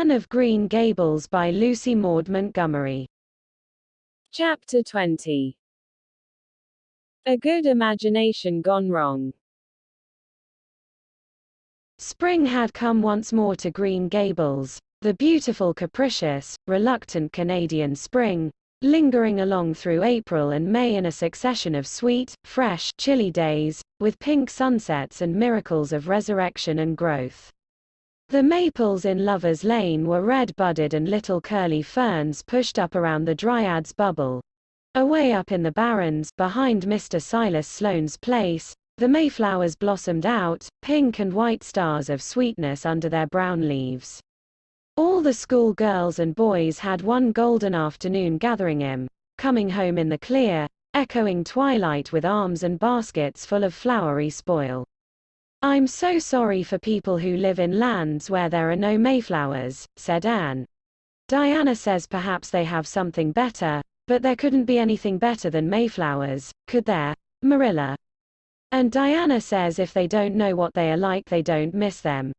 Anne of Green Gables by Lucy Maud Montgomery. Chapter 20. A Good Imagination Gone Wrong. Spring had come once more to Green Gables, the beautiful, capricious, reluctant Canadian spring, lingering along through April and May in a succession of sweet, fresh, chilly days, with pink sunsets and miracles of resurrection and growth. The maples in Lover's Lane were red-budded and little curly ferns pushed up around the Dryad's bubble. Away up in the barrens, behind Mr. Silas Sloane's place, the mayflowers blossomed out, pink and white stars of sweetness under their brown leaves. All the school girls and boys had one golden afternoon gathering coming home in the clear, echoing twilight with arms and baskets full of flowery spoil. "I'm so sorry for people who live in lands where there are no mayflowers," said Anne. "Diana says perhaps they have something better, but there couldn't be anything better than mayflowers, could there, Marilla? And Diana says if they don't know what they are like they don't miss them.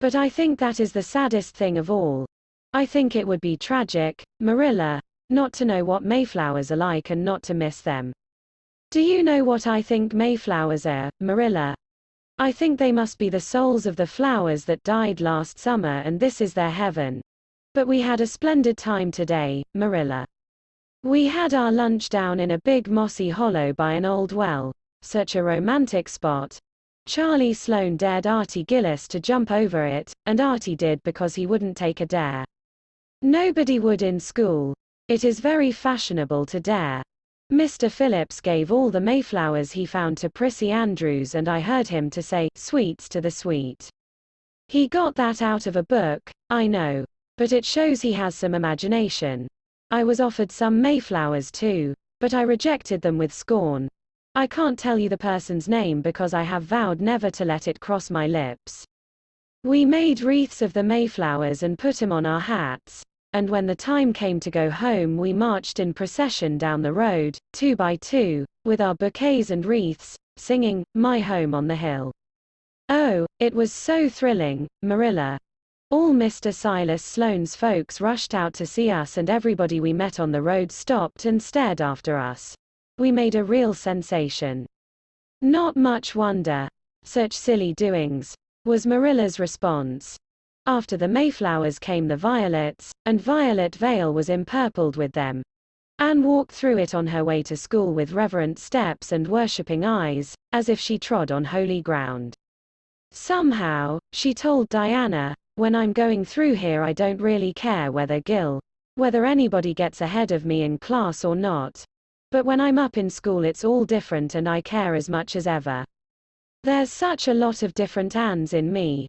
But I think that is the saddest thing of all. I think it would be tragic, Marilla, not to know what mayflowers are like and not to miss them. Do you know what I think mayflowers are, Marilla? I think they must be the souls of the flowers that died last summer and this is their heaven. But we had a splendid time today, Marilla. We had our lunch down in a big mossy hollow by an old well, such a romantic spot. Charlie Sloane dared Artie Gillis to jump over it, and Artie did because he wouldn't take a dare. Nobody would in school. It is very fashionable to dare. Mr. Phillips gave all the mayflowers he found to Prissy Andrews and I heard him to say, 'Sweets to the sweet.' He got that out of a book, I know. But it shows he has some imagination. I was offered some mayflowers too, but I rejected them with scorn. I can't tell you the person's name because I have vowed never to let it cross my lips. We made wreaths of the mayflowers and put 'em on our hats. And when the time came to go home we marched in procession down the road, 2 by 2, with our bouquets and wreaths, singing, 'My Home on the Hill.' Oh, it was so thrilling, Marilla. All Mr. Silas Sloane's folks rushed out to see us and everybody we met on the road stopped and stared after us. We made a real sensation." "Not much wonder. Such silly doings," was Marilla's response. After the mayflowers came the violets, and Violet Vale was empurpled with them. Anne walked through it on her way to school with reverent steps and worshipping eyes, as if she trod on holy ground. "Somehow," she told Diana, "when I'm going through here I don't really care whether anybody gets ahead of me in class or not. But when I'm up in school it's all different and I care as much as ever. There's such a lot of different Annes in me.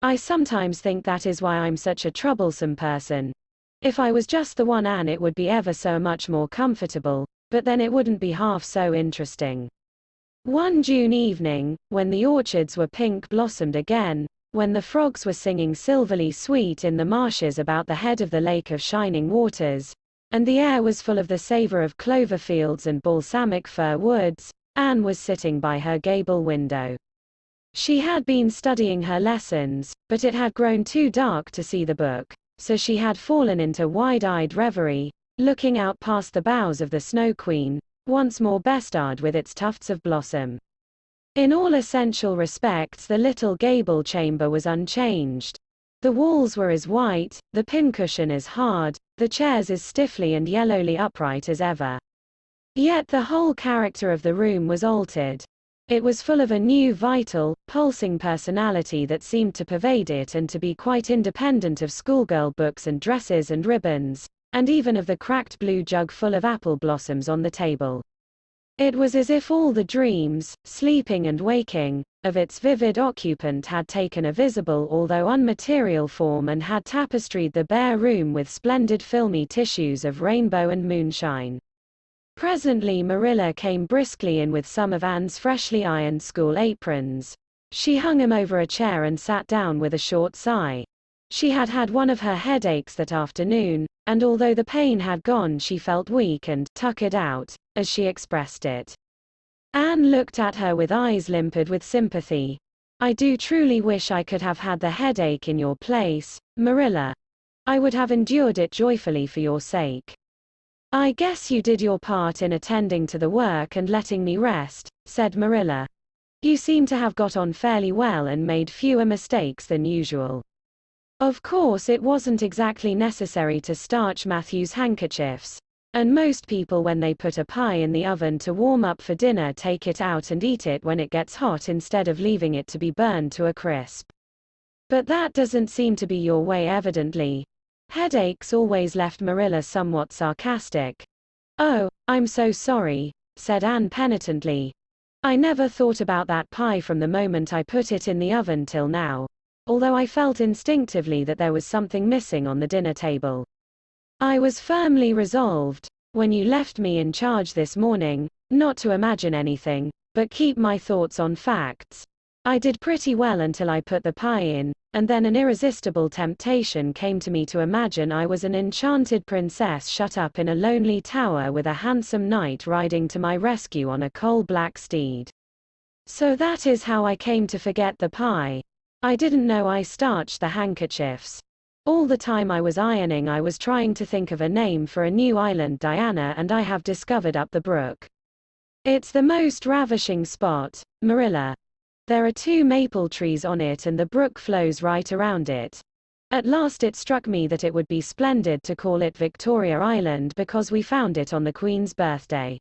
I sometimes think that is why I'm such a troublesome person. If I was just the one Anne it would be ever so much more comfortable, but then it wouldn't be half so interesting." One June evening, when the orchards were pink blossomed again, when the frogs were singing silverly sweet in the marshes about the head of the lake of shining waters, and the air was full of the savor of clover fields and balsamic fir woods, Anne was sitting by her gable window. She had been studying her lessons, but it had grown too dark to see the book, so she had fallen into wide-eyed reverie, looking out past the boughs of the Snow Queen, once more bestarred with its tufts of blossom. In all essential respects the little gable chamber was unchanged. The walls were as white, the pincushion as hard, the chairs as stiffly and yellowly upright as ever. Yet the whole character of the room was altered. It was full of a new vital, pulsing personality that seemed to pervade it and to be quite independent of schoolgirl books and dresses and ribbons, and even of the cracked blue jug full of apple blossoms on the table. It was as if all the dreams, sleeping and waking, of its vivid occupant had taken a visible although unmaterial form and had tapestried the bare room with splendid filmy tissues of rainbow and moonshine. Presently Marilla came briskly in with some of Anne's freshly ironed school aprons. She hung them over a chair and sat down with a short sigh. She had had one of her headaches that afternoon, and although the pain had gone she felt weak and tuckered out, as she expressed it. Anne looked at her with eyes limpid with sympathy. "I do truly wish I could have had the headache in your place, Marilla. I would have endured it joyfully for your sake. I guess you did your part in attending to the work and letting me rest, said Marilla. You seem to have got on fairly well and made fewer mistakes than usual. Of course, it wasn't exactly necessary to starch Matthew's handkerchiefs, and most people, when they put a pie in the oven to warm up for dinner, take it out and eat it when it gets hot instead of leaving it to be burned to a crisp. But that doesn't seem to be your way, evidently. Headaches always left Marilla somewhat sarcastic. Oh, I'm so sorry, said Anne penitently. I never thought about that pie from the moment I put it in the oven till now, although I felt instinctively that there was something missing on the dinner table. I was firmly resolved, when you left me in charge this morning, not to imagine anything, but keep my thoughts on facts. I did pretty well until I put the pie in, and then an irresistible temptation came to me to imagine I was an enchanted princess shut up in a lonely tower with a handsome knight riding to my rescue on a coal-black steed. So that is how I came to forget the pie. I didn't know I starched the handkerchiefs. All the time I was ironing, I was trying to think of a name for a new island Diana and I have discovered up the brook. It's the most ravishing spot, Marilla. There are 2 maple trees on it and the brook flows right around it. At last it struck me that it would be splendid to call it Victoria Island because we found it on the Queen's birthday.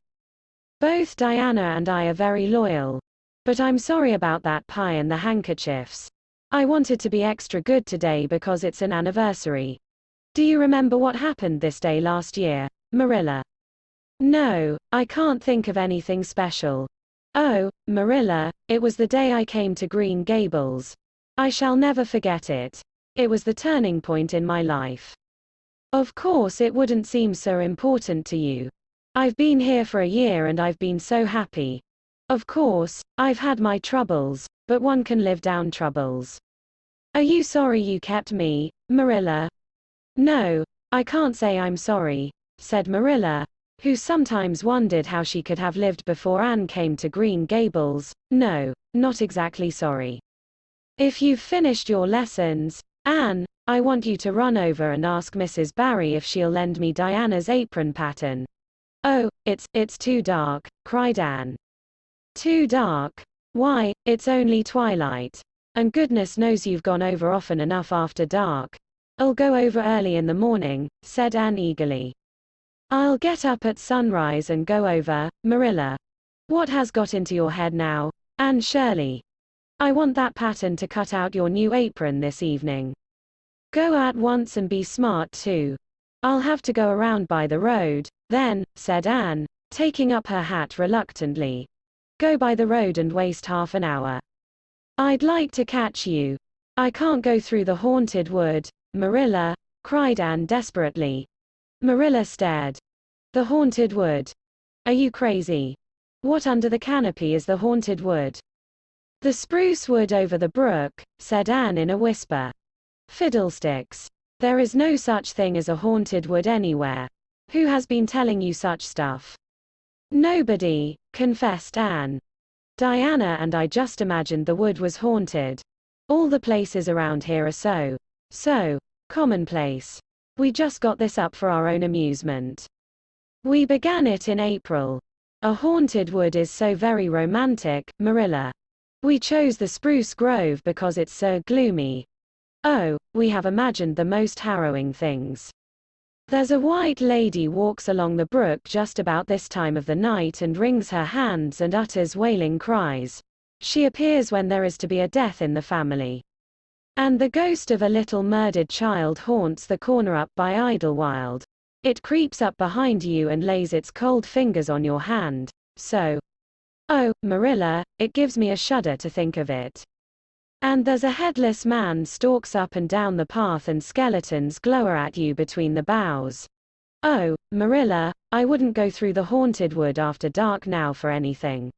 Both Diana and I are very loyal. But I'm sorry about that pie and the handkerchiefs. I wanted to be extra good today because it's an anniversary. Do you remember what happened this day last year, Marilla? No, I can't think of anything special. Oh, Marilla, it was the day I came to Green Gables. I shall never forget it. It was the turning point in my life. Of course it wouldn't seem so important to you. I've been here for a year and I've been so happy. Of course, I've had my troubles, but one can live down troubles. Are you sorry you kept me, Marilla? No, I can't say I'm sorry, said Marilla, who sometimes wondered how she could have lived before Anne came to Green Gables. No, not exactly sorry. If you've finished your lessons, Anne, I want you to run over and ask Mrs. Barry if she'll lend me Diana's apron pattern. Oh, it's too dark, cried Anne. Too dark? Why, it's only twilight. And goodness knows you've gone over often enough after dark. I'll go over early in the morning, said Anne eagerly. I'll get up at sunrise and go over, Marilla. What has got into your head now, Anne Shirley? I want that pattern to cut out your new apron this evening. Go at once and be smart too. I'll have to go around by the road, then, said Anne, taking up her hat reluctantly. Go by the road and waste half an hour. I'd like to catch you. I can't go through the haunted wood, Marilla, cried Anne desperately. Marilla stared. The haunted wood? Are you crazy? What under the canopy is the haunted wood? The spruce wood over the brook, said Anne in a whisper. Fiddlesticks. There is no such thing as a haunted wood anywhere. Who has been telling you such stuff? Nobody, confessed Anne. Diana and I just imagined the wood was haunted. All the places around here are so commonplace. We just got this up for our own amusement. We began it in April. A haunted wood is so very romantic, Marilla. We chose the spruce grove because it's so gloomy. Oh, we have imagined the most harrowing things. There's a white lady walks along the brook just about this time of the night and wrings her hands and utters wailing cries. She appears when there is to be a death in the family. And the ghost of a little murdered child haunts the corner up by Idlewild. It creeps up behind you and lays its cold fingers on your hand. Oh, Marilla, it gives me a shudder to think of it. And there's a headless man stalks up and down the path and skeletons glower at you between the boughs. Oh, Marilla, I wouldn't go through the haunted wood after dark now for anything.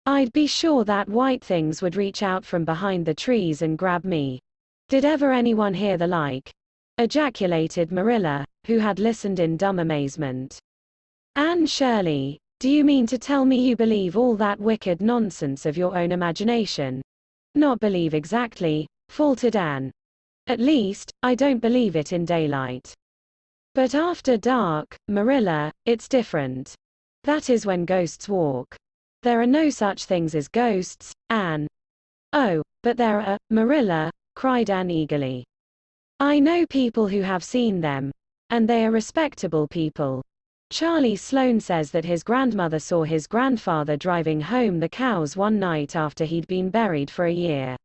I'd be sure that white things would reach out from behind the trees and grab me. Did ever anyone hear the like? Ejaculated Marilla, who had listened in dumb amazement. Anne Shirley, do you mean to tell me you believe all that wicked nonsense of your own imagination? Not believe exactly, faltered Anne. At least, I don't believe it in daylight. But after dark, Marilla, it's different. That is when ghosts walk. There are no such things as ghosts, Anne. Oh, but there are, Marilla, cried Anne eagerly. I know people who have seen them. And they are respectable people. Charlie Sloane says that his grandmother saw his grandfather driving home the cows one night after he'd been buried for a year.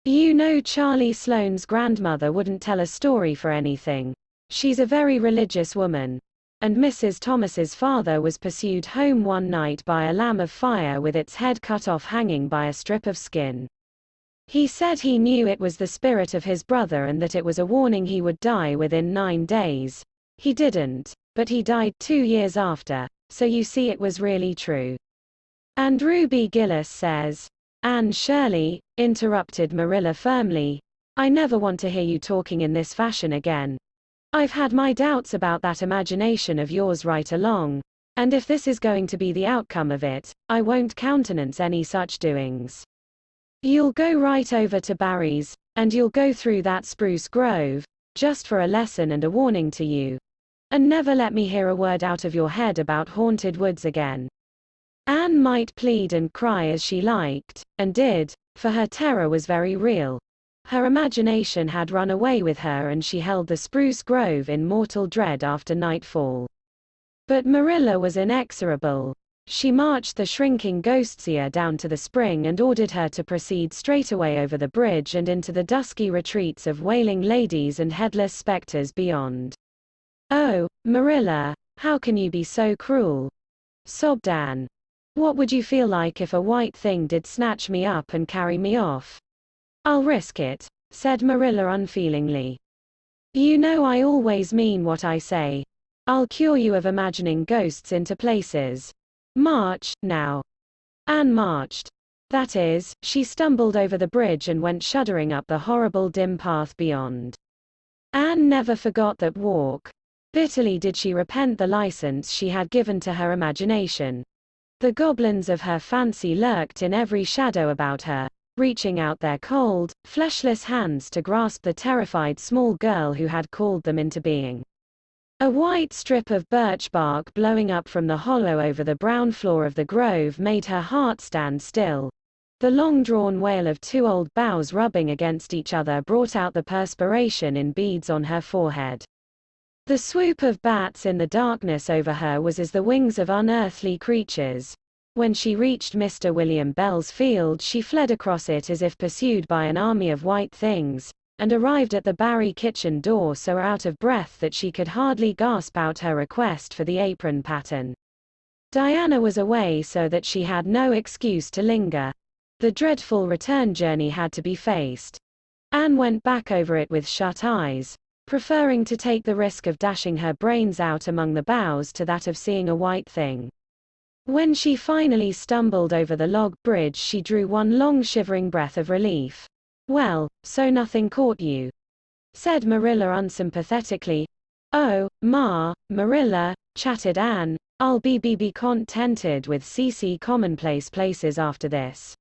You know, Charlie Sloane's grandmother wouldn't tell a story for anything. She's a very religious woman. And Mrs. Thomas's father was pursued home one night by a lamb of fire with its head cut off hanging by a strip of skin. He said he knew it was the spirit of his brother and that it was a warning he would die within 9 days. He didn't, but he died 2 years after, so you see it was really true. And Ruby Gillis says, Anne. Shirley, interrupted Marilla firmly, I never want to hear you talking in this fashion again. I've had my doubts about that imagination of yours right along, and if this is going to be the outcome of it, I won't countenance any such doings. You'll go right over to Barry's, and you'll go through that spruce grove, just for a lesson and a warning to you. And never let me hear a word out of your head about haunted woods again. Anne might plead and cry as she liked, and did, for her terror was very real. Her imagination had run away with her and she held the spruce grove in mortal dread after nightfall. But Marilla was inexorable. She marched the shrinking ghostseer down to the spring and ordered her to proceed straightaway over the bridge and into the dusky retreats of wailing ladies and headless specters beyond. Oh, Marilla, how can you be so cruel? Sobbed Anne. What would you feel like if a white thing did snatch me up and carry me off? I'll risk it, said Marilla unfeelingly. You know I always mean what I say. I'll cure you of imagining ghosts into places. March, now. Anne marched. That is, she stumbled over the bridge and went shuddering up the horrible dim path beyond. Anne never forgot that walk. Bitterly did she repent the license she had given to her imagination. The goblins of her fancy lurked in every shadow about her, reaching out their cold, fleshless hands to grasp the terrified small girl who had called them into being. A white strip of birch bark blowing up from the hollow over the brown floor of the grove made her heart stand still. The long-drawn wail of 2 old boughs rubbing against each other brought out the perspiration in beads on her forehead. The swoop of bats in the darkness over her was as the wings of unearthly creatures. When she reached Mr. William Bell's field she fled across it as if pursued by an army of white things, and arrived at the Barry kitchen door so out of breath that she could hardly gasp out her request for the apron pattern. Diana was away so that she had no excuse to linger. The dreadful return journey had to be faced. Anne went back over it with shut eyes, preferring to take the risk of dashing her brains out among the boughs to that of seeing a white thing. When she finally stumbled over the log bridge she drew one long shivering breath of relief. Well, so nothing caught you? Said Marilla unsympathetically. Oh, Marilla, chattered Anne, I'll be contented with CC commonplace places after this.